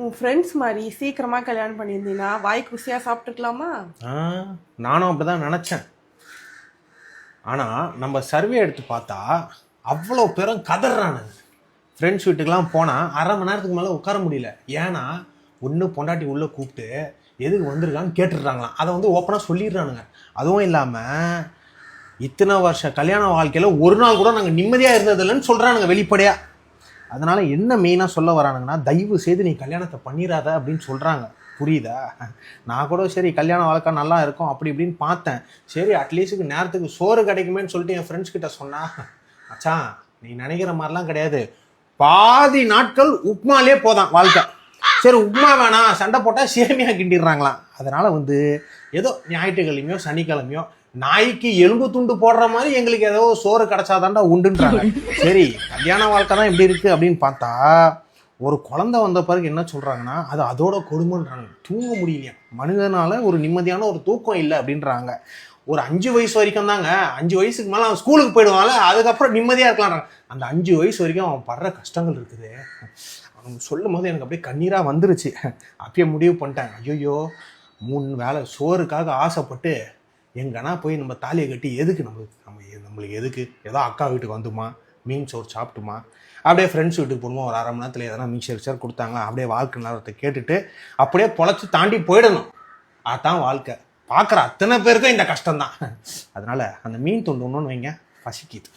உன் ஃப்ரெண்ட்ஸ் மாதிரி சீக்கிரமா கல்யாணம் பண்ணியிருந்தீங்கன்னா வாய்க்கு ருசியா சாப்பிட்டுக்கலாமா? நானும் அப்படிதான் நினச்சேன். ஆனால் நம்ம சர்வே எடுத்து பார்த்தா அவ்வளோ பேரும் கதறானுங்க. ஃப்ரெண்ட்ஸ் வீட்டுக்கெலாம் போனால் அரை மணி நேரத்துக்கு மேலே உட்கார முடியல. ஏன்னா ஒன்று பொண்டாட்டி உள்ளே கூப்பிட்டு எதுக்கு வந்திருக்கான்னு கேட்டுடுறாங்களாம். அதை வந்து ஓப்பனாக சொல்லிடுறானுங்க. அதுவும் இல்லாமல் இத்தனை வருஷம் கல்யாண வாழ்க்கையில் ஒரு நாள் கூட நாங்கள் நிம்மதியாக இருந்ததில்லைன்னு சொல்கிறானுங்க வெளிப்படையாக. அதனால் என்ன மெயினாக சொல்ல வரானுங்கன்னா, தயவு செய்து நீ கல்யாணத்தை பண்ணிடாத அப்படின்னு சொல்கிறாங்க. புரியுதா? நான் கூட சரி கல்யாண வாழ்க்கை நல்லா இருக்கும் அப்படி இப்படின்னு பார்த்தேன். சரி அட்லீஸ்ட்டுக்கு நேரத்துக்கு சோறு கிடைக்குமேன்னு சொல்லிட்டு என் ஃப்ரெண்ட்ஸ் கிட்ட சொன்னா, மச்சான் நீ நினைக்கிற மாதிரிலாம் கிடையாது, பாதி நாட்கள் உப்மாலே போதான் வாழ்க்கை. சரி உப்மா வேணாம், சண்டை போட்டால் சேமியா கிண்டிடுறாங்களாம். அதனால் வந்து ஏதோ ஞாயிற்றுக்கிழமையோ சனிக்கிழமையோ நாய்க்கு எலும்பு துண்டு போடுற மாதிரி எங்களுக்கு ஏதோ சோறு கிடைச்சாதான்டா உண்டுன்றாங்க. சரி கல்யாண வாழ்க்கை தான் எப்படி இருக்குது அப்படின்னு பார்த்தா, ஒரு குழந்தை வந்த பிறகு என்ன சொல்கிறாங்கன்னா, அது அதோட கொடுமைன்றாங்க. தூங்க முடியலையா மனிதனால, ஒரு நிம்மதியான ஒரு தூக்கம் இல்லை அப்படின்றாங்க. ஒரு 5 வயசு வரைக்கும் தாங்க, 5 வயசுக்கு மேலே அவன் ஸ்கூலுக்கு போயிடுவான்ல, அதுக்கப்புறம் நிம்மதியாக இருக்கலான்றாங்க. அந்த 5 வயசு வரைக்கும் அவன் படுற கஷ்டங்கள் இருக்குது. அவன் சொல்லும் போது எனக்கு அப்படியே கண்ணீராக வந்துருச்சு. அப்பயே முடிவு பண்ணிட்டேன், ஐயோ 3 வேளை சோறுக்காக ஆசைப்பட்டு எங்கன்னா போய் நம்ம தாலியை கட்டி எதுக்கு நம்மளுக்கு எதுக்கு? ஏதோ அக்கா வீட்டுக்கு வந்துமா, மீன் சோறு சாப்பிட்டுமா, அப்படியே ஃப்ரெண்ட்ஸ் வீட்டுக்கு போகணுமா, ஒரு அரை மணி நேரத்தில் எதனா மிக்சர் கொடுத்தாங்க, அப்படியே வாழ்க்கை நேரத்தை கேட்டுட்டு அப்படியே பொழைச்சி தாண்டி போயிடணும். அதுதான் வாழ்க்கை. பார்க்குற அத்தனை பேருக்கும் இந்த கஷ்டம்தான். அதனால் அந்த மீன் துண்டு ஒன்றுன்னு வைங்க, பசிக்குது.